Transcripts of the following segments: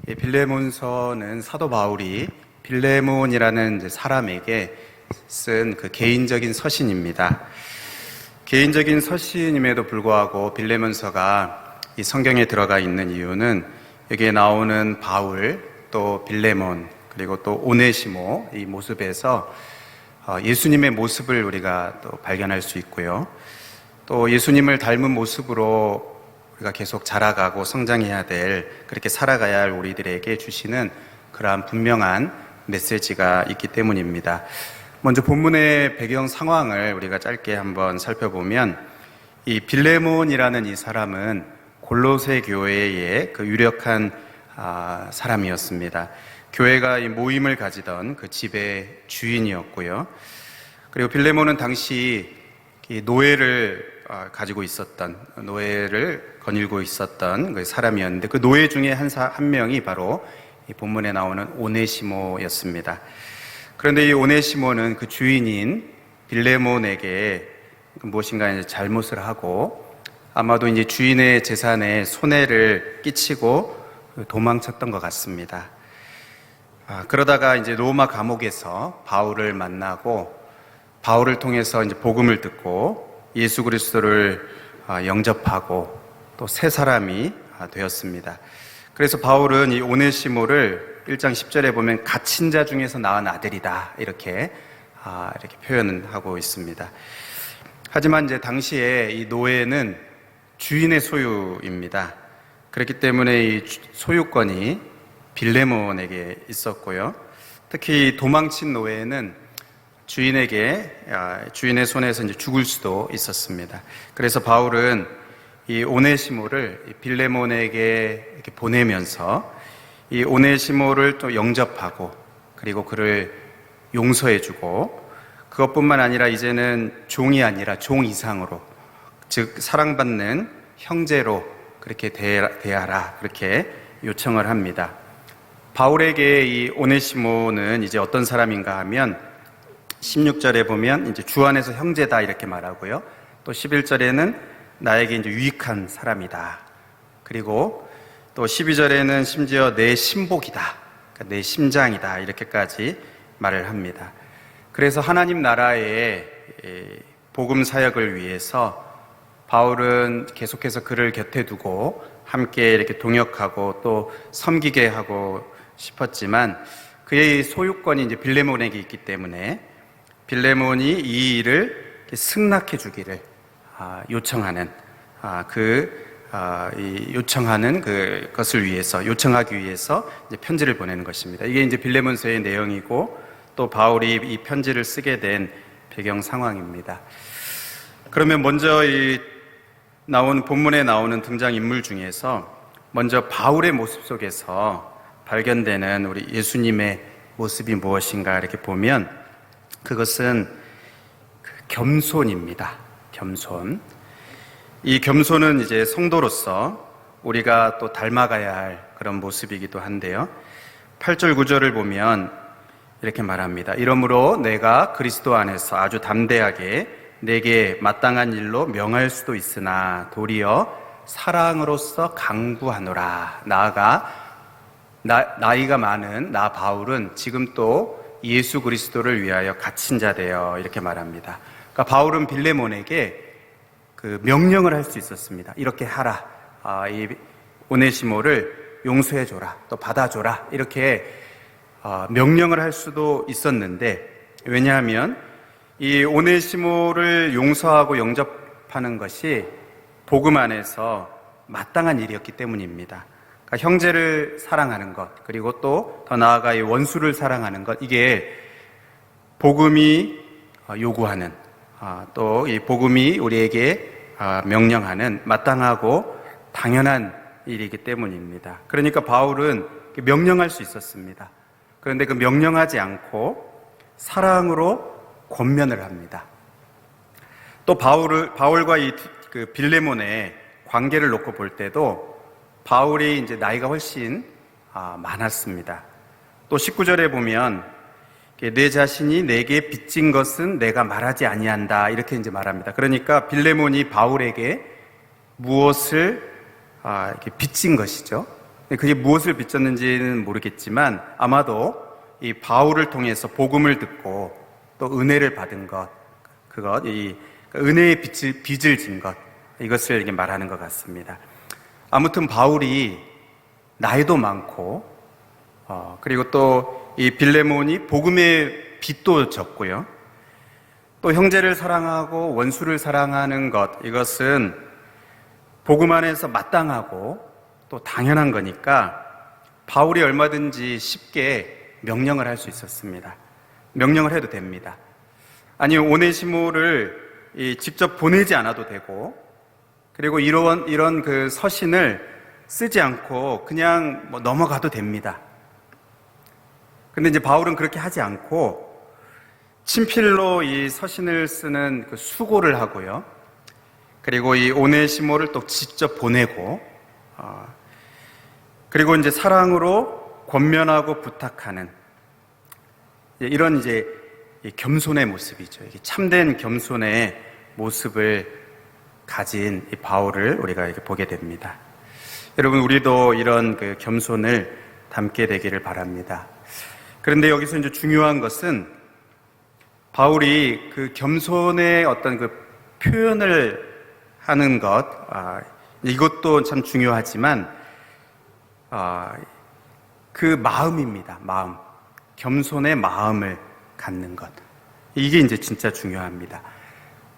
이 빌레몬서는 사도 바울이 빌레몬이라는 이제 사람에게 쓴 그 개인적인 서신입니다. 개인적인 서신임에도 불구하고 빌레몬서가 이 성경에 들어가 있는 이유는 여기에 나오는 바울, 또 빌레몬, 그리고 또 오네시모 이 모습에서 예수님의 모습을 우리가 또 발견할 수 있고요. 또 예수님을 닮은 모습으로 우리가 계속 자라가고 성장해야 될, 그렇게 살아가야 할 우리들에게 주시는 그러한 분명한 메시지가 있기 때문입니다. 먼저 본문의 배경 상황을 우리가 짧게 한번 살펴보면, 이 빌레몬이라는 이 사람은 골로새 교회의 그 유력한 사람이었습니다. 교회가 이 모임을 가지던 그 집의 주인이었고요. 그리고 빌레몬은 당시 이 노예를 가지고 있었던, 노예를 거닐고 있었던 그 사람이었는데, 그 노예 중에 한 명이 바로 이 본문에 나오는 오네시모였습니다. 그런데 이 오네시모는 그 주인인 빌레몬에게 무엇인가 이제 잘못을 하고, 아마도 이제 주인의 재산에 손해를 끼치고 도망쳤던 것 같습니다. 그러다가 이제 로마 감옥에서 바울을 만나고, 바울을 통해서 이제 복음을 듣고 예수 그리스도를 영접하고 또 새 사람이 되었습니다. 그래서 바울은 이 오네시모를 1장 10절에 보면 갇힌 자 중에서 낳은 아들이다, 이렇게 표현을 하고 있습니다. 하지만 이제 당시에 이 노예는 주인의 소유입니다. 그렇기 때문에 이 소유권이 빌레몬에게 있었고요. 특히 도망친 노예는 주인의 손에서 이제 죽을 수도 있었습니다. 그래서 바울은 이 오네시모를 빌레몬에게 이렇게 보내면서 이 오네시모를 또 영접하고, 그리고 그를 용서해주고, 그것뿐만 아니라 이제는 종이 아니라 종 이상으로, 즉 사랑받는 형제로 그렇게 대하라, 그렇게 요청을 합니다. 바울에게 이 오네시모는 이제 어떤 사람인가 하면 16절에 보면 이제 주 안에서 형제다, 이렇게 말하고요. 또 11절에는 나에게 이제 유익한 사람이다. 그리고 또 12절에는 심지어 내 신복이다, 그러니까 내 심장이다, 이렇게까지 말을 합니다. 그래서 하나님 나라의 복음 사역을 위해서 바울은 계속해서 그를 곁에 두고 함께 이렇게 동역하고 또 섬기게 하고 싶었지만, 그의 소유권이 이제 빌레몬에게 있기 때문에 빌레몬이 이 일을 승낙해 주기를 요청하는 요청하는 그것을 위해서, 요청하기 위해서 이제 편지를 보내는 것입니다. 이게 이제 빌레몬서의 내용이고, 또 바울이 이 편지를 쓰게 된 배경 상황입니다. 그러면 먼저 본문에 나오는 등장인물 중에서 먼저 바울의 모습 속에서 발견되는 우리 예수님의 모습이 무엇인가 이렇게 보면, 그것은 겸손입니다. 겸손. 이 겸손은 이제 성도로서 우리가 또 닮아가야 할 그런 모습이기도 한데요. 8절 9절을 보면 이렇게 말합니다. 이러므로 내가 그리스도 안에서 아주 담대하게 내게 마땅한 일로 명할 수도 있으나 도리어 사랑으로서 강구하노라. 나아가 나이가 많은 나 바울은 지금 또 예수 그리스도를 위하여 갇힌 자 되어, 이렇게 말합니다. 그러니까 바울은 빌레몬에게 그 명령을 할 수 있었습니다. 이렇게 하라. 이 오네시모를 용서해줘라. 또 받아줘라. 이렇게 명령을 할 수도 있었는데, 왜냐하면 이 오네시모를 용서하고 영접하는 것이 복음 안에서 마땅한 일이었기 때문입니다. 그러니까 형제를 사랑하는 것, 그리고 또 더 나아가 이 원수를 사랑하는 것, 이게 복음이 요구하는, 또 이 복음이 우리에게 명령하는 마땅하고 당연한 일이기 때문입니다. 그러니까 바울은 명령할 수 있었습니다. 그런데 그 명령하지 않고 사랑으로 권면을 합니다. 또 바울과 그 빌레몬의 관계를 놓고 볼 때도 바울이 이제 나이가 훨씬 많았습니다. 또 19절에 보면 내 자신이 내게 빚진 것은 내가 말하지 아니한다, 이렇게 이제 말합니다. 그러니까 빌레몬이 바울에게 무엇을 이렇게 빚진 것이죠. 그게 무엇을 비쳤는지는 모르겠지만 아마도 이 바울을 통해서 복음을 듣고 또 은혜를 받은 것, 이 은혜의 빚을 진 것, 이것을 이렇게 말하는 것 같습니다. 아무튼 바울이 나이도 많고, 그리고 또 이 빌레몬이 복음의 빚도 졌고요. 또 형제를 사랑하고 원수를 사랑하는 것, 이것은 복음 안에서 마땅하고 또 당연한 거니까 바울이 얼마든지 쉽게 명령을 할 수 있었습니다. 명령을 해도 됩니다. 아니, 오네시모를 직접 보내지 않아도 되고, 그리고 이런 그 서신을 쓰지 않고 그냥 넘어가도 됩니다. 근데 이제 바울은 그렇게 하지 않고 친필로 이 서신을 쓰는 그 수고를 하고요. 그리고 이 오네시모를 또 직접 보내고, 그리고 이제 사랑으로 권면하고 부탁하는 이런 이제 겸손의 모습이죠. 참된 겸손의 모습을 가진 이 바울을 우리가 이렇게 보게 됩니다. 여러분, 우리도 이런 그 겸손을 담게 되기를 바랍니다. 그런데 여기서 이제 중요한 것은 바울이 그 겸손의 어떤 그 표현을 하는 것, 이것도 참 중요하지만, 그 마음입니다. 마음. 겸손의 마음을 갖는 것. 이게 이제 진짜 중요합니다.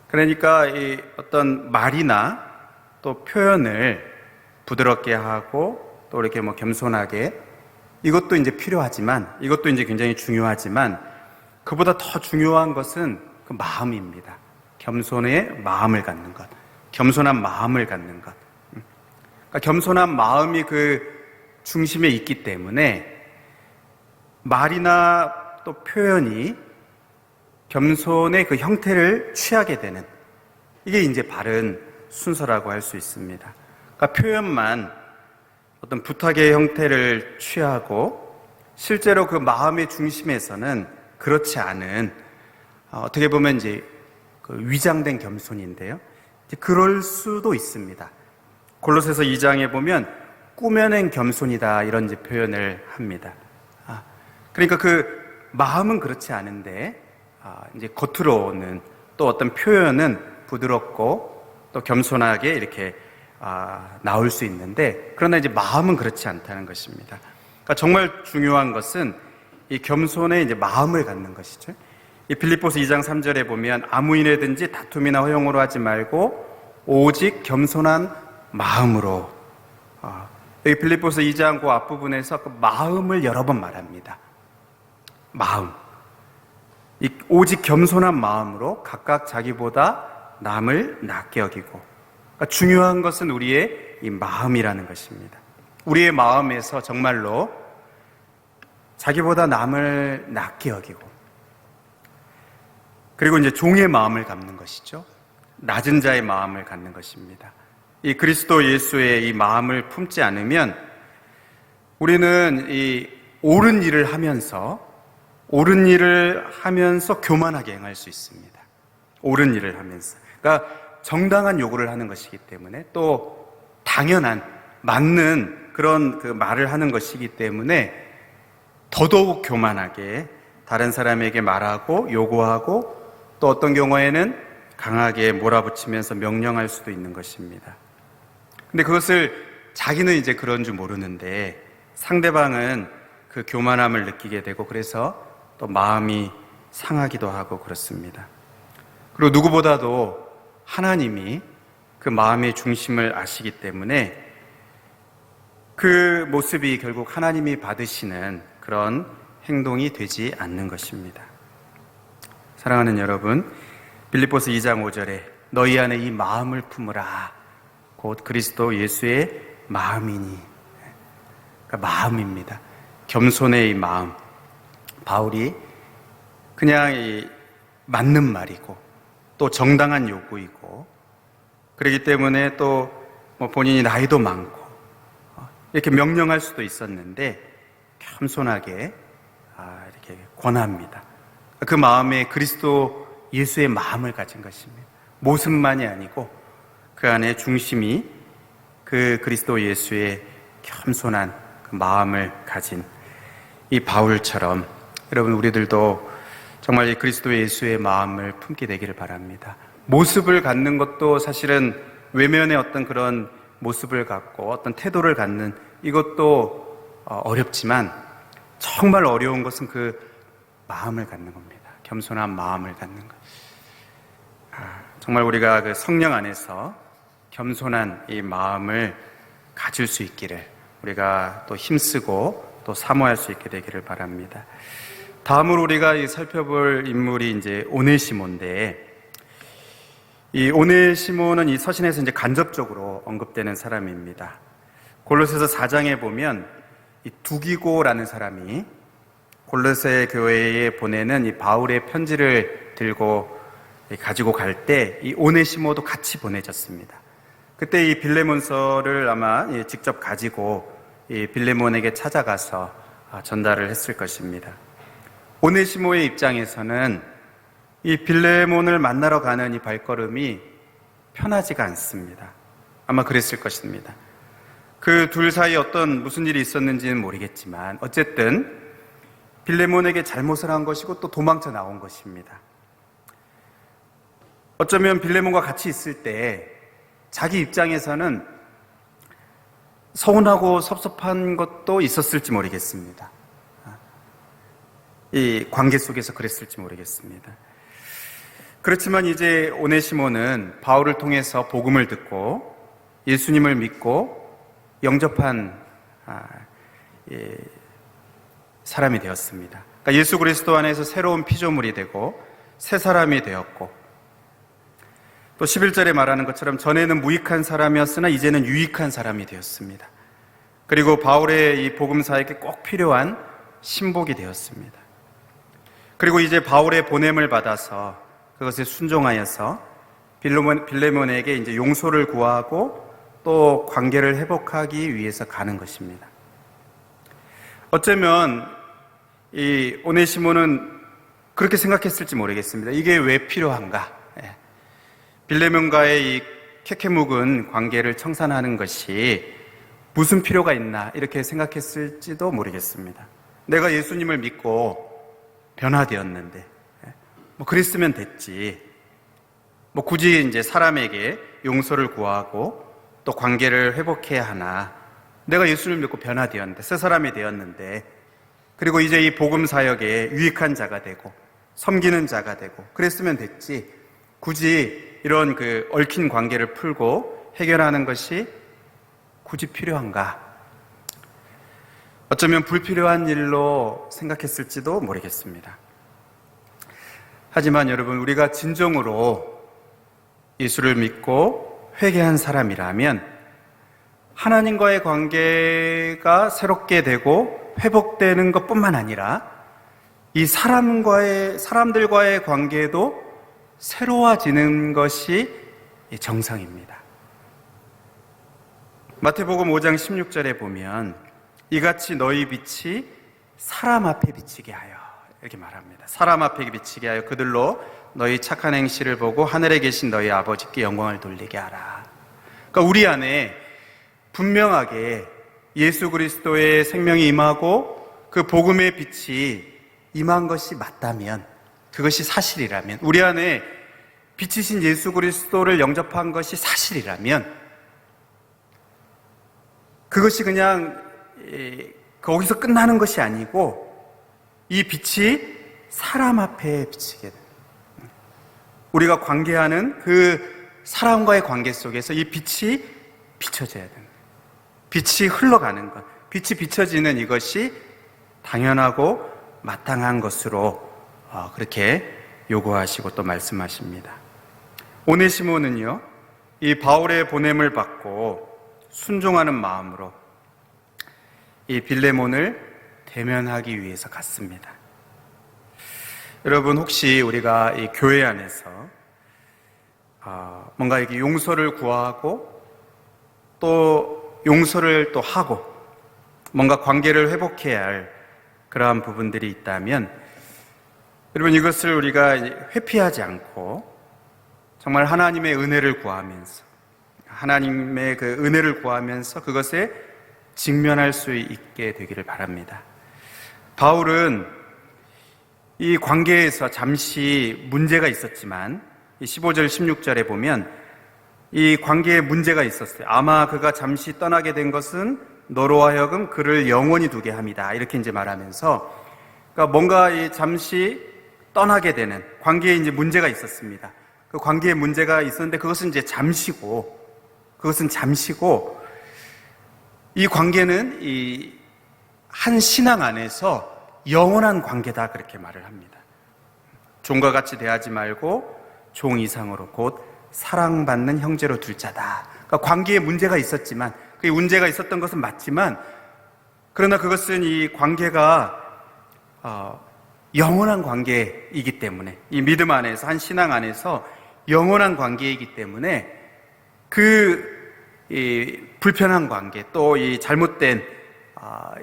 그러니까 이 어떤 말이나 또 표현을 부드럽게 하고 또 이렇게 겸손하게, 이것도 이제 필요하지만, 이것도 이제 굉장히 중요하지만, 그보다 더 중요한 것은 그 마음입니다. 겸손의 마음을 갖는 것. 겸손한 마음을 갖는 것. 그러니까 겸손한 마음이 그 중심에 있기 때문에 말이나 또 표현이 겸손의 그 형태를 취하게 되는, 이게 이제 바른 순서라고 할 수 있습니다. 그러니까 표현만 어떤 부탁의 형태를 취하고 실제로 그 마음의 중심에서는 그렇지 않은, 어떻게 보면 이제 그 위장된 겸손인데요. 그럴 수도 있습니다. 골로새서 2장에 보면 꾸며낸 겸손이다, 이런 이제 표현을 합니다. 그러니까 그 마음은 그렇지 않은데, 이제 겉으로는 또 어떤 표현은 부드럽고 또 겸손하게 이렇게 나올 수 있는데, 그러나 이제 마음은 그렇지 않다는 것입니다. 그러니까 정말 중요한 것은 이 겸손의 이제 마음을 갖는 것이죠. 이 빌립보서 2장 3절에 보면 아무 일에든지 다툼이나 허용으로 하지 말고 오직 겸손한 마음으로. 여기 빌립보서 2장 그 앞부분에서 그 마음을 여러 번 말합니다. 마음. 오직 겸손한 마음으로 각각 자기보다 남을 낮게 여기고. 그러니까 중요한 것은 우리의 이 마음이라는 것입니다. 우리의 마음에서 정말로 자기보다 남을 낮게 여기고, 그리고 이제 종의 마음을 갖는 것이죠. 낮은 자의 마음을 갖는 것입니다. 이 그리스도 예수의 이 마음을 품지 않으면 우리는 이 옳은 일을 하면서 교만하게 행할 수 있습니다. 옳은 일을 하면서. 그러니까 정당한 요구를 하는 것이기 때문에, 또 당연한, 맞는 그런 그 말을 하는 것이기 때문에 더더욱 교만하게 다른 사람에게 말하고 요구하고, 또 어떤 경우에는 강하게 몰아붙이면서 명령할 수도 있는 것입니다. 근데 그것을 자기는 이제 그런 줄 모르는데 상대방은 그 교만함을 느끼게 되고, 그래서 또 마음이 상하기도 하고 그렇습니다. 그리고 누구보다도 하나님이 그 마음의 중심을 아시기 때문에 그 모습이 결국 하나님이 받으시는 그런 행동이 되지 않는 것입니다. 사랑하는 여러분, 빌립보서 2장 5절에 너희 안에 이 마음을 품으라, 곧 그리스도 예수의 마음이니. 그러니까 마음입니다. 겸손의 이 마음. 바울이 그냥 맞는 말이고 또 정당한 요구이고, 그렇기 때문에 또 본인이 나이도 많고 이렇게 명령할 수도 있었는데 겸손하게 이렇게 권합니다. 그 마음에 그리스도 예수의 마음을 가진 것입니다. 모습만이 아니고 그 안에 중심이 그 그리스도 예수의 겸손한 그 마음을 가진 이 바울처럼 여러분 우리들도 정말 이 그리스도 예수의 마음을 품게 되기를 바랍니다. 모습을 갖는 것도 사실은 외면의 어떤 그런 모습을 갖고 어떤 태도를 갖는 이것도 어렵지만 정말 어려운 것은 그 마음을 갖는 겁니다. 겸손한 마음을 갖는 것. 정말 우리가 그 성령 안에서 겸손한 이 마음을 가질 수 있기를 우리가 또 힘쓰고 또 사모할 수 있게 되기를 바랍니다. 다음으로 우리가 살펴볼 인물이 이제 오네시모인데, 이 오네시모는 이 서신에서 이제 간접적으로 언급되는 사람입니다. 골로새서 4장에 보면 이 두기고라는 사람이 골로새 교회에 보내는 이 바울의 편지를 가지고 갈 때 이 오네시모도 같이 보내졌습니다. 그때 이 빌레몬서를 아마 직접 가지고 이 빌레몬에게 찾아가서 전달을 했을 것입니다. 오네시모의 입장에서는 이 빌레몬을 만나러 가는 이 발걸음이 편하지가 않습니다. 아마 그랬을 것입니다. 그 둘 사이에 무슨 일이 있었는지는 모르겠지만 어쨌든 빌레몬에게 잘못을 한 것이고 또 도망쳐 나온 것입니다. 어쩌면 빌레몬과 같이 있을 때 자기 입장에서는 서운하고 섭섭한 것도 있었을지 모르겠습니다. 이 관계 속에서 그랬을지 모르겠습니다. 그렇지만 이제 오네시모는 바울을 통해서 복음을 듣고 예수님을 믿고 영접한 사람이 되었습니다. 그러니까 예수 그리스도 안에서 새로운 피조물이 되고 새 사람이 되었고, 또 11절에 말하는 것처럼 전에는 무익한 사람이었으나 이제는 유익한 사람이 되었습니다. 그리고 바울의 이 복음사에게 꼭 필요한 신복이 되었습니다. 그리고 이제 바울의 보냄을 받아서 그것에 순종하여서 빌레몬에게 이제 용서를 구하고 또 관계를 회복하기 위해서 가는 것입니다. 어쩌면 이 오네시모는 그렇게 생각했을지 모르겠습니다. 이게 왜 필요한가? 빌레몬과의 이 캐캐묵은 관계를 청산하는 것이 무슨 필요가 있나 이렇게 생각했을지도 모르겠습니다. 내가 예수님을 믿고 변화되었는데 그랬으면 됐지. 굳이 이제 사람에게 용서를 구하고 또 관계를 회복해야 하나. 내가 예수를 믿고 변화되었는데, 새 사람이 되었는데, 그리고 이제 이 복음 사역에 유익한 자가 되고 섬기는 자가 되고 그랬으면 됐지. 굳이 이런 그 얽힌 관계를 풀고 해결하는 것이 굳이 필요한가? 어쩌면 불필요한 일로 생각했을지도 모르겠습니다. 하지만 여러분, 우리가 진정으로 예수를 믿고 회개한 사람이라면 하나님과의 관계가 새롭게 되고 회복되는 것뿐만 아니라 이 사람들과의 관계도 새로워지는 것이 정상입니다. 마태복음 5장 16절에 보면 이같이 너희 빛이 사람 앞에 비치게 하여, 이렇게 말합니다. 사람 앞에 비치게 하여 그들로 너희 착한 행실을 보고 하늘에 계신 너희 아버지께 영광을 돌리게 하라. 그러니까 우리 안에 분명하게 예수 그리스도의 생명이 임하고 그 복음의 빛이 임한 것이 맞다면, 그것이 사실이라면, 우리 안에 빛이신 예수 그리스도를 영접한 것이 사실이라면, 그것이 그냥 거기서 끝나는 것이 아니고 이 빛이 사람 앞에 비치게 됩니다. 우리가 관계하는 그 사람과의 관계 속에서 이 빛이 비춰져야 됩니다. 빛이 흘러가는 것, 빛이 비춰지는 이것이 당연하고 마땅한 것으로 그렇게 요구하시고 또 말씀하십니다. 오네시모는요, 이 바울의 보냄을 받고 순종하는 마음으로 이 빌레몬을 대면하기 위해서 갔습니다. 여러분, 혹시 우리가 이 교회 안에서 뭔가 이렇게 용서를 구하고 또 용서를 또 하고 뭔가 관계를 회복해야 할 그러한 부분들이 있다면, 여러분, 이것을 우리가 회피하지 않고 정말 하나님의 은혜를 구하면서, 하나님의 그 은혜를 구하면서 그것에 직면할 수 있게 되기를 바랍니다. 바울은 이 관계에서 잠시 문제가 있었지만 15절 16절에 보면 이 관계에 문제가 있었어요. 아마 그가 잠시 떠나게 된 것은 너로 하여금 그를 영원히 두게 함이다. 이렇게 이제 말하면서, 그러니까 뭔가 이 잠시 떠나게 되는 관계에 이제 문제가 있었습니다. 그 관계에 문제가 있었는데 그것은 이제 잠시고 이 관계는 이 한 신앙 안에서 영원한 관계다, 그렇게 말을 합니다. 종과 같이 대하지 말고 종 이상으로 곧 사랑받는 형제로 둘 자다. 그러니까 관계에 문제가 있었지만, 그 문제가 있었던 것은 맞지만, 그러나 그것은 이 관계가 영원한 관계이기 때문에, 이 믿음 안에서, 한 신앙 안에서 영원한 관계이기 때문에 이 불편한 관계, 또 이 잘못된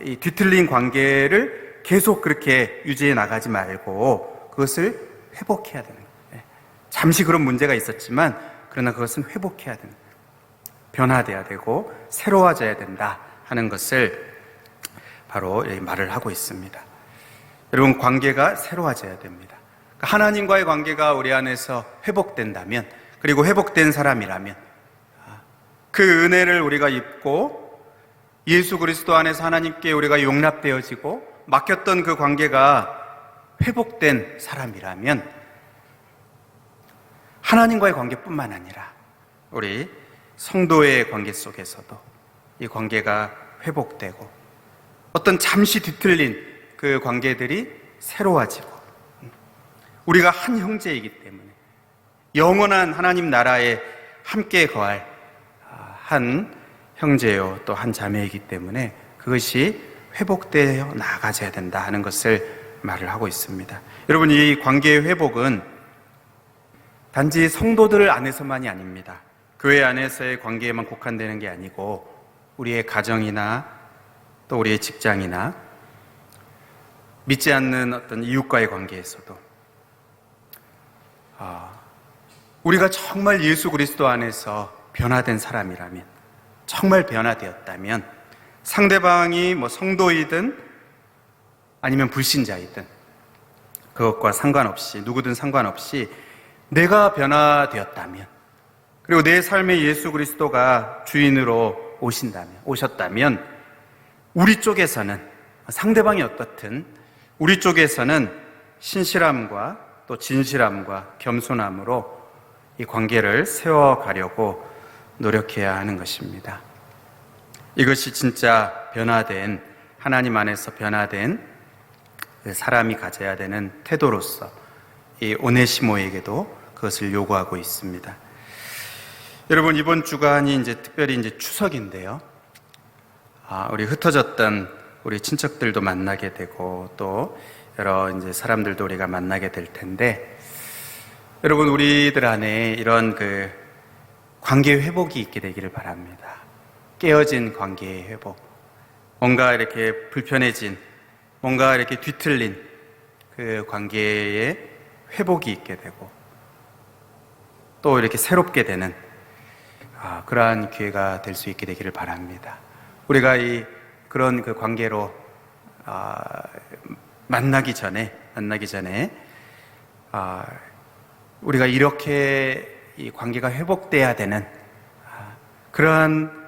이 뒤틀린 관계를 계속 그렇게 유지해 나가지 말고 그것을 회복해야 되는 거예요. 잠시 그런 문제가 있었지만 그러나 그것은 회복해야 되는 거예요. 변화돼야 되고 새로워져야 된다 하는 것을 바로 말을 하고 있습니다. 여러분, 관계가 새로워져야 됩니다. 하나님과의 관계가 우리 안에서 회복된다면, 그리고 회복된 사람이라면 그 은혜를 우리가 입고 예수 그리스도 안에서 하나님께 우리가 용납되어지고 막혔던 그 관계가 회복된 사람이라면 하나님과의 관계뿐만 아니라 우리 성도의 관계 속에서도 이 관계가 회복되고 어떤 잠시 뒤틀린 그 관계들이 새로워지고, 우리가 한 형제이기 때문에 영원한 하나님 나라에 함께 거할 한 형제요 또 한 자매이기 때문에 그것이 회복되어 나아가야 된다 하는 것을 말을 하고 있습니다. 여러분, 이 관계의 회복은 단지 성도들 안에서만이 아닙니다. 교회 안에서의 관계에만 국한되는 게 아니고 우리의 가정이나 또 우리의 직장이나 믿지 않는 어떤 이웃과의 관계에서도 우리가 정말 예수 그리스도 안에서 변화된 사람이라면, 정말 변화되었다면 상대방이 성도이든 아니면 불신자이든 그것과 상관없이, 누구든 상관없이 내가 변화되었다면, 그리고 내 삶에 예수 그리스도가 주인으로 오셨다면 우리 쪽에서는, 상대방이 어떻든 우리 쪽에서는 신실함과 또 진실함과 겸손함으로 이 관계를 세워가려고 노력해야 하는 것입니다. 이것이 진짜 변화된, 하나님 안에서 변화된 사람이 가져야 되는 태도로서 이 오네시모에게도 그것을 요구하고 있습니다. 여러분, 이번 주간이 특별히 추석인데요. 우리 흩어졌던 우리 친척들도 만나게 되고 또 여러 사람들도 우리가 만나게 될 텐데, 여러분, 우리들 안에 이런 관계 회복이 있게 되기를 바랍니다. 깨어진 관계의 회복, 뭔가 이렇게 불편해진, 뭔가 이렇게 뒤틀린 그 관계의 회복이 있게 되고 또 이렇게 새롭게 되는 그러한 기회가 될 수 있게 되기를 바랍니다. 우리가 그런 그 관계로 만나기 전에 우리가 이렇게 이 관계가 회복돼야 되는 그러한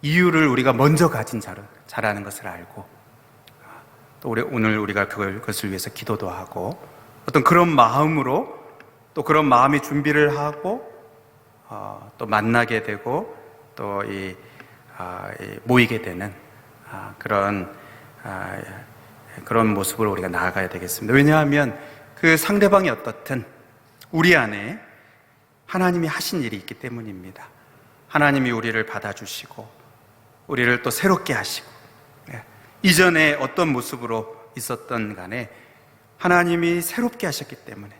이유를 우리가 먼저 가진 자라는 것을 알고, 또 오늘 우리가 그것을 위해서 기도도 하고 어떤 그런 마음으로, 또 그런 마음의 준비를 하고 또 만나게 되고 또 모이게 되는 그런 모습을 우리가 나아가야 되겠습니다. 왜냐하면 그 상대방이 어떻든 우리 안에 하나님이 하신 일이 있기 때문입니다. 하나님이 우리를 받아주시고 우리를 또 새롭게 하시고, 이전에 어떤 모습으로 있었던 간에 하나님이 새롭게 하셨기 때문에,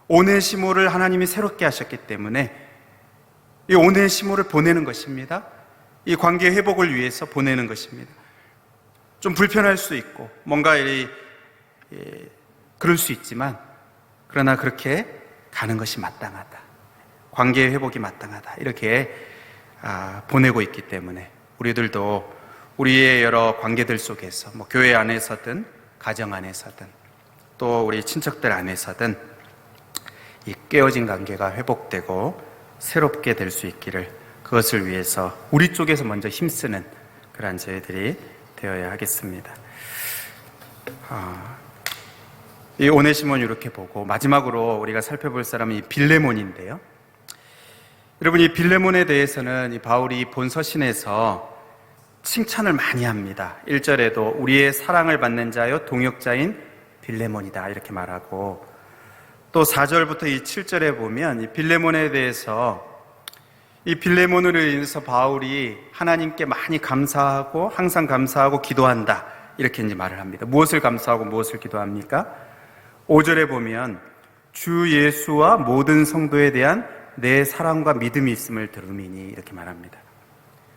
오네시모를 하나님이 새롭게 하셨기 때문에 이 오네시모를 보내는 것입니다. 이 관계 회복을 위해서 보내는 것입니다. 좀 불편할 수 있고 뭔가 그럴 수 있지만, 그러나 그렇게 가는 것이 마땅하다, 관계 회복이 마땅하다, 이렇게 보내고 있기 때문에 우리들도 우리의 여러 관계들 속에서 교회 안에서든 가정 안에서든 또 우리 친척들 안에서든 이 깨어진 관계가 회복되고 새롭게 될 수 있기를, 그것을 위해서 우리 쪽에서 먼저 힘쓰는 그러한 저희들이 되어야 하겠습니다. 이 오네시몬 이렇게 보고 마지막으로 우리가 살펴볼 사람은 이 빌레몬인데요. 여러분, 이 빌레몬에 대해서는 이 바울이 본 서신에서 칭찬을 많이 합니다. 1절에도 우리의 사랑을 받는 자여 동역자인 빌레몬이다 이렇게 말하고, 또 4절부터 이 7절에 보면 이 빌레몬에 대해서 이 빌레몬으로 인해서 바울이 하나님께 많이 감사하고 항상 감사하고 기도한다 이렇게 이제 말을 합니다. 무엇을 감사하고 무엇을 기도합니까? 5절에 보면 주 예수와 모든 성도에 대한 내 사랑과 믿음이 있음을 들음이니 이렇게 말합니다.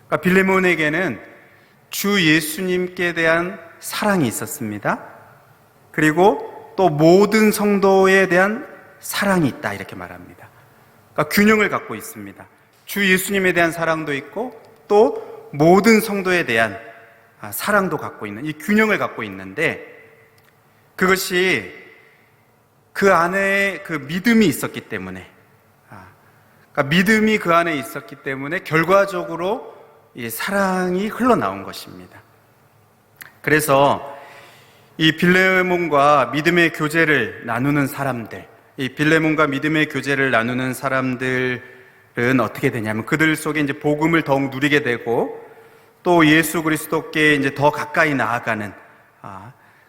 그러니까 빌레몬에게는 주 예수님께 대한 사랑이 있었습니다. 그리고 또 모든 성도에 대한 사랑이 있다 이렇게 말합니다. 그러니까 균형을 갖고 있습니다. 주 예수님에 대한 사랑도 있고 또 모든 성도에 대한 사랑도 갖고 있는, 이 균형을 갖고 있는데, 그것이 그 안에 그 믿음이 있었기 때문에, 그러니까 믿음이 그 안에 있었기 때문에 결과적으로 이 사랑이 흘러나온 것입니다. 그래서 이 빌레몬과 믿음의 교제를 나누는 사람들, 이 빌레몬과 믿음의 교제를 나누는 사람들은 어떻게 되냐면 그들 속에 이제 복음을 더욱 누리게 되고 또 예수 그리스도께 이제 더 가까이 나아가는,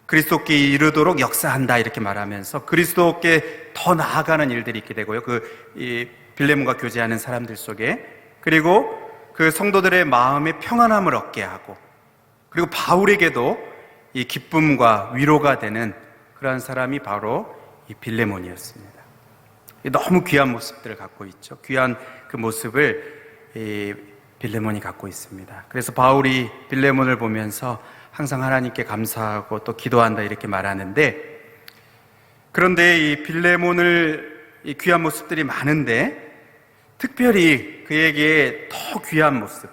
그리스도께 이르도록 역사한다 이렇게 말하면서 그리스도께 더 나아가는 일들이 있게 되고요. 이 빌레몬과 교제하는 사람들 속에, 그리고 그 성도들의 마음에 평안함을 얻게 하고, 그리고 바울에게도 이 기쁨과 위로가 되는 그러한 사람이 바로 이 빌레몬이었습니다. 너무 귀한 모습들을 갖고 있죠. 귀한 그 모습을 이 빌레몬이 갖고 있습니다. 그래서 바울이 빌레몬을 보면서 항상 하나님께 감사하고 또 기도한다 이렇게 말하는데, 그런데 이 빌레몬을 이 귀한 모습들이 많은데 특별히 그에게 더 귀한 모습,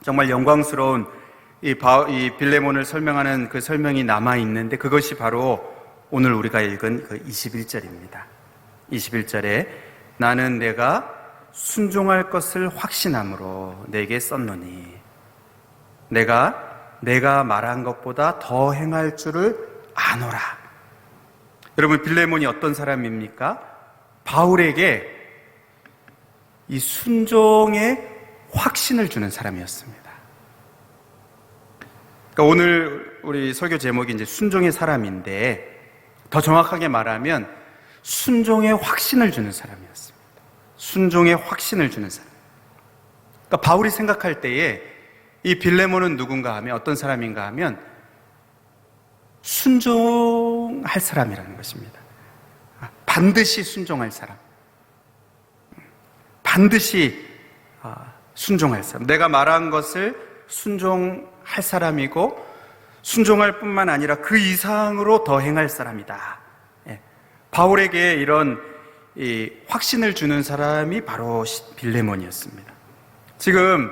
정말 영광스러운 이 빌레몬을 설명하는 그 설명이 남아있는데, 그것이 바로 오늘 우리가 읽은 그 21절입니다. 21절에 나는 내가 순종할 것을 확신함으로 내게 썼노니 내가 말한 것보다 더 행할 줄을 아노라. 여러분, 빌레몬이 어떤 사람입니까? 바울에게 이 순종의 확신을 주는 사람이었습니다. 그러니까 오늘 우리 설교 제목이 이제 순종의 사람인데, 더 정확하게 말하면 순종의 확신을 주는 사람이었습니다. 순종의 확신을 주는 사람. 그러니까 바울이 생각할 때에 이 빌레몬은 누군가 하면, 어떤 사람인가 하면 순종할 사람이라는 것입니다. 반드시 순종할 사람. 반드시 순종할 사람. 내가 말한 것을 순종할 사람이고, 순종할 뿐만 아니라 그 이상으로 더 행할 사람이다. 바울에게 이런 이 확신을 주는 사람이 바로 빌레몬이었습니다. 지금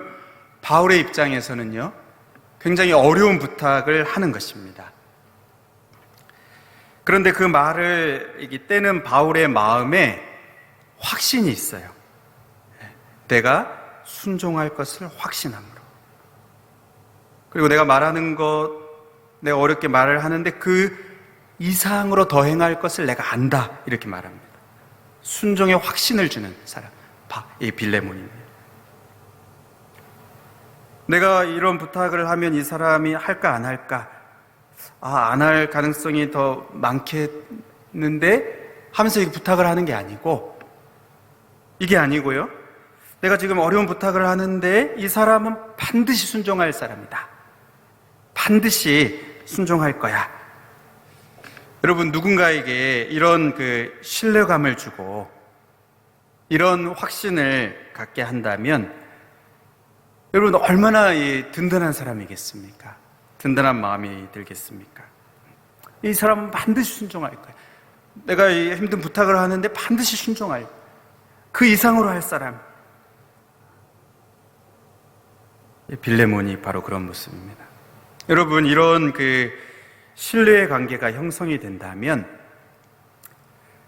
바울의 입장에서는요, 굉장히 어려운 부탁을 하는 것입니다. 그런데 그 말을 떼는 바울의 마음에 확신이 있어요. 내가 순종할 것을 확신함으로. 그리고 내가 말하는 것, 내가 어렵게 말을 하는데 그 이상으로 더 행할 것을 내가 안다 이렇게 말합니다. 순종의 확신을 주는 사람, 이 빌레몬입니다. 내가 이런 부탁을 하면 이 사람이 할까 안 할까, 안 할 가능성이 더 많겠는데 하면서 이 부탁을 하는 게 아니고, 이게 아니고요, 내가 지금 어려운 부탁을 하는데 이 사람은 반드시 순종할 사람이다. 반드시 순종할 거야. 여러분, 누군가에게 이런 그 신뢰감을 주고 이런 확신을 갖게 한다면 여러분 얼마나 든든한 사람이겠습니까? 든든한 마음이 들겠습니까? 이 사람은 반드시 순종할 거야. 내가 이 힘든 부탁을 하는데 반드시 순종할, 그 이상으로 할 사람. 빌레몬이 바로 그런 모습입니다. 여러분, 이런 그 신뢰의 관계가 형성이 된다면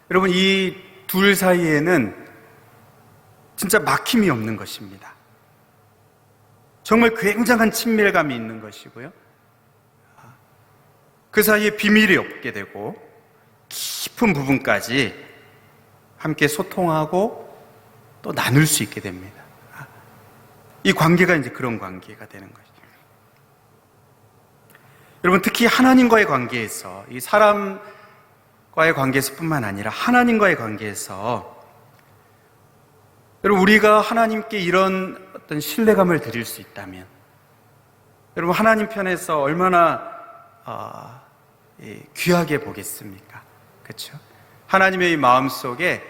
여러분, 이 둘 사이에는 진짜 막힘이 없는 것입니다. 정말 굉장한 친밀감이 있는 것이고요. 그 사이에 비밀이 없게 되고 깊은 부분까지 함께 소통하고 또 나눌 수 있게 됩니다. 이 관계가 이제 그런 관계가 되는 것이죠. 여러분, 특히 하나님과의 관계에서, 이 사람과의 관계에서뿐만 아니라 하나님과의 관계에서 여러분, 우리가 하나님께 이런 어떤 신뢰감을 드릴 수 있다면 여러분, 하나님 편에서 얼마나 귀하게 보겠습니까? 그렇죠? 하나님의 이 마음속에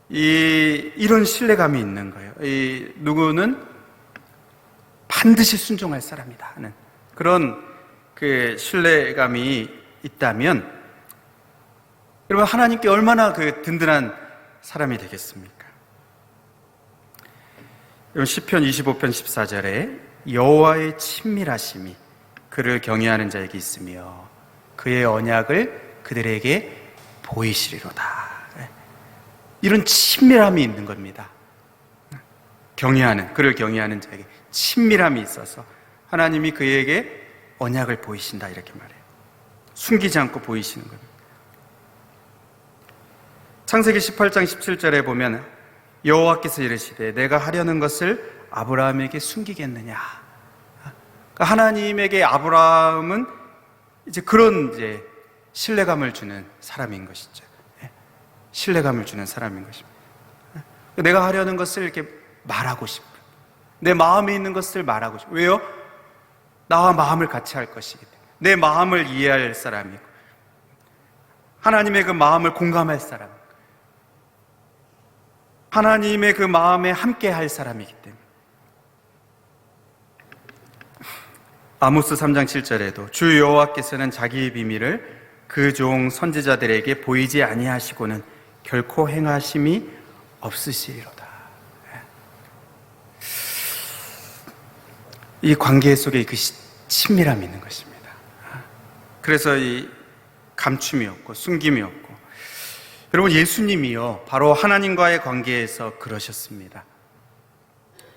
이런 신뢰감이 있는 거예요. 누구는 반드시 순종할 사람이다 하는 그런 그 신뢰감이 있다면 여러분, 하나님께 얼마나 그 든든한 사람이 되겠습니까? 여러분, 시편 25편 14절에 여호와의 친밀하심이 그를 경외하는 자에게 있으며 그의 언약을 그들에게 보이시리로다. 이런 친밀함이 있는 겁니다. 그를 경외하는 자에게 친밀함이 있어서 하나님이 그에게 언약을 보이신다, 이렇게 말해요. 숨기지 않고 보이시는 겁니다. 창세기 18장 17절에 보면 여호와께서 이르시되 내가 하려는 것을 아브라함에게 숨기겠느냐. 그러니까 하나님에게 아브라함은 이제 그런 이제 신뢰감을 주는 사람인 것이죠. 신뢰감을 주는 사람인 것입니다. 내가 하려는 것을 이렇게 말하고 싶은, 내 마음에 있는 것을 말하고 싶은. 왜요? 나와 마음을 같이 할 것이기 때문에. 내 마음을 이해할 사람이고 하나님의 그 마음을 공감할 사람, 하나님의 그 마음에 함께 할 사람이기 때문에. 아모스 3장 7절에도 주 여호와께서는 자기의 비밀을 그 종 선지자들에게 보이지 아니하시고는 결코 행하심이 없으시리로다. 이 관계 속에 그 친밀함이 있는 것입니다. 그래서 이 감춤이 없고 숨김이 없고, 여러분, 예수님이요 바로 하나님과의 관계에서 그러셨습니다.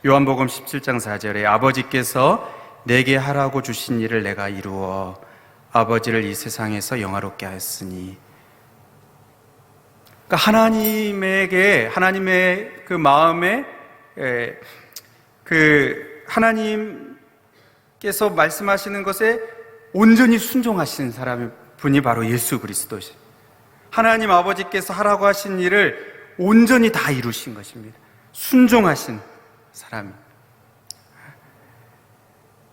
요한복음 17장 4절에 아버지께서 내게 하라고 주신 일을 내가 이루어 아버지를 이 세상에서 영화롭게 하였으니. 그러니까 하나님의 그 마음에 그 하나님께서 말씀하시는 것에 온전히 순종하신 분이 바로 예수 그리스도시. 하나님 아버지께서 하라고 하신 일을 온전히 다 이루신 것입니다. 순종하신 사람.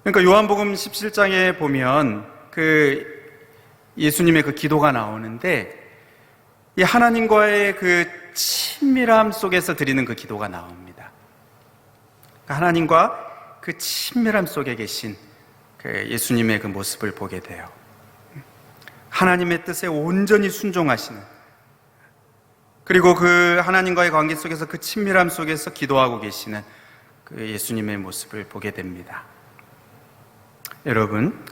그러니까 요한복음 17장에 보면 그 예수님의 그 기도가 나오는데, 이 하나님과의 그 친밀함 속에서 드리는 그 기도가 나옵니다. 하나님과 그 친밀함 속에 계신 그 예수님의 그 모습을 보게 돼요. 하나님의 뜻에 온전히 순종하시는, 그리고 그 하나님과의 관계 속에서 그 친밀함 속에서 기도하고 계시는 그 예수님의 모습을 보게 됩니다. 여러분,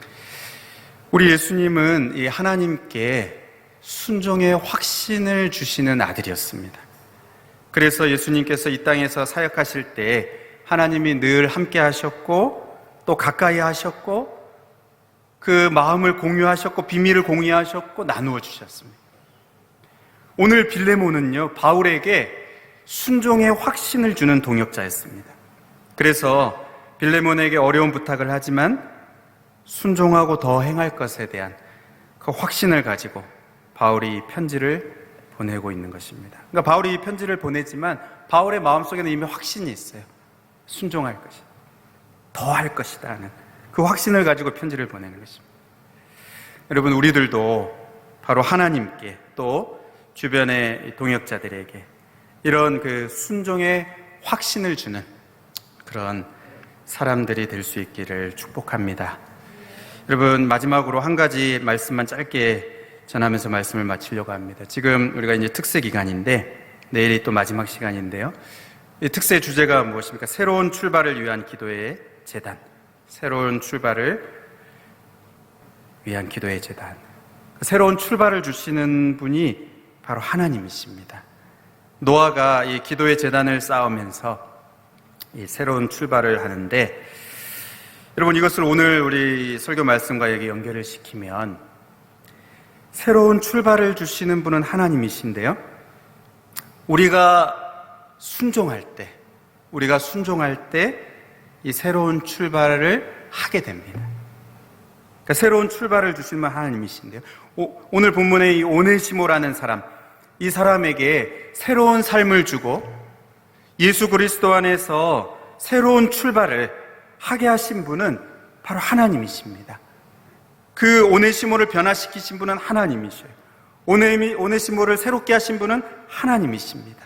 우리 예수님은 이 하나님께 순종의 확신을 주시는 아들이었습니다. 그래서 예수님께서 이 땅에서 사역하실 때 하나님이 늘 함께 하셨고 또 가까이 하셨고 그 마음을 공유하셨고 비밀을 공유하셨고 나누어 주셨습니다. 오늘 빌레몬은요, 바울에게 순종의 확신을 주는 동역자였습니다. 그래서 빌레몬에게 어려운 부탁을 하지만 순종하고 더 행할 것에 대한 그 확신을 가지고 바울이 편지를 보내고 있는 것입니다. 그러니까 바울이 이 편지를 보내지만 바울의 마음속에는 이미 확신이 있어요. 순종할 것이다, 더 할 것이다 하는 그 확신을 가지고 편지를 보내는 것입니다. 여러분, 우리들도 바로 하나님께 또 주변의 동역자들에게 이런 그 순종의 확신을 주는 그런 사람들이 될 수 있기를 축복합니다. 여러분, 마지막으로 한 가지 말씀만 짧게 전하면서 말씀을 마치려고 합니다. 지금 우리가 이제 특세 기간인데 내일이 또 마지막 시간인데요. 이 특세 주제가 무엇입니까? 새로운 출발을 위한 기도의 제단, 새로운 출발을 위한 기도의 제단, 새로운 출발을 주시는 분이 바로 하나님이십니다. 노아가 이 기도의 제단을 쌓으면서 이 새로운 출발을 하는데, 여러분 이것을 오늘 우리 설교 말씀과 여기 연결을 시키면 새로운 출발을 주시는 분은 하나님이신데요, 우리가 순종할 때 이 새로운 출발을 하게 됩니다. 그러니까 새로운 출발을 주시는 분은 하나님이신데요, 오늘 본문의 이 오네시모라는 사람, 이 사람에게 새로운 삶을 주고 예수 그리스도 안에서 새로운 출발을 하게 하신 분은 바로 하나님이십니다. 그 오네시모를 변화시키신 분은 하나님이셔요. 오네시모를 새롭게 하신 분은 하나님이십니다.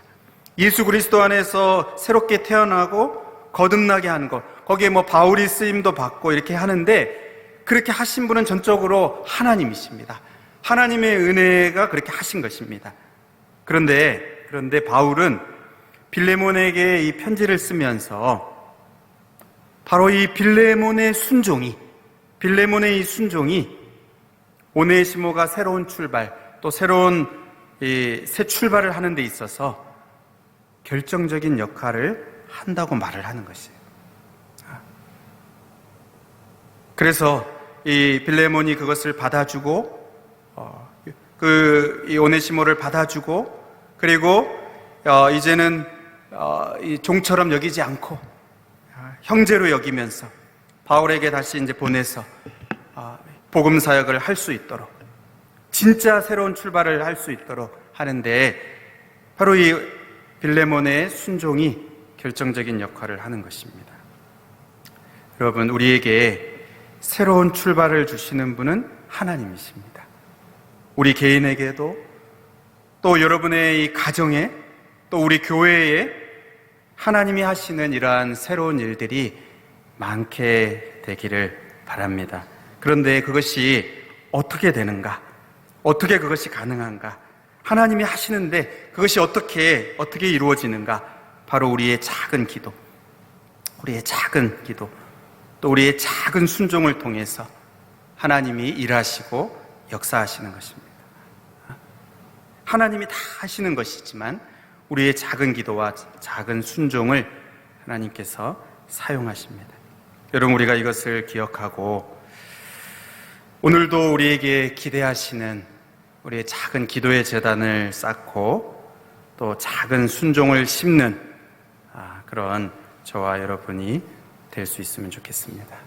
예수 그리스도 안에서 새롭게 태어나고 거듭나게 하는 것, 거기에 바울이 쓰임도 받고 이렇게 하는데, 그렇게 하신 분은 전적으로 하나님이십니다. 하나님의 은혜가 그렇게 하신 것입니다. 그런데 바울은 빌레몬에게 이 편지를 쓰면서 바로 이 빌레몬의 이 순종이 오네시모가 새로운 출발, 또 새로운 새 출발을 하는 데 있어서 결정적인 역할을 한다고 말을 하는 것이에요. 그래서 이 빌레몬이 그것을 받아주고, 이 오네시모를 받아주고, 그리고 이제는 이 종처럼 여기지 않고 형제로 여기면서 바울에게 다시 이제 보내서 복음 사역을 할 수 있도록, 진짜 새로운 출발을 할 수 있도록 하는데, 바로 이 빌레몬의 순종이 결정적인 역할을 하는 것입니다. 여러분, 우리에게 새로운 출발을 주시는 분은 하나님이십니다. 우리 개인에게도, 또 여러분의 이 가정에, 또 우리 교회에 하나님이 하시는 이러한 새로운 일들이 많게 되기를 바랍니다. 그런데 그것이 어떻게 되는가? 어떻게 그것이 가능한가? 하나님이 하시는데 그것이 어떻게 이루어지는가? 바로 우리의 작은 기도, 또 우리의 작은 순종을 통해서 하나님이 일하시고 역사하시는 것입니다. 하나님이 다 하시는 것이지만 우리의 작은 기도와 작은 순종을 하나님께서 사용하십니다. 여러분, 우리가 이것을 기억하고 오늘도 우리에게 기대하시는 우리의 작은 기도의 제단을 쌓고 또 작은 순종을 심는 그런 저와 여러분이 될 수 있으면 좋겠습니다.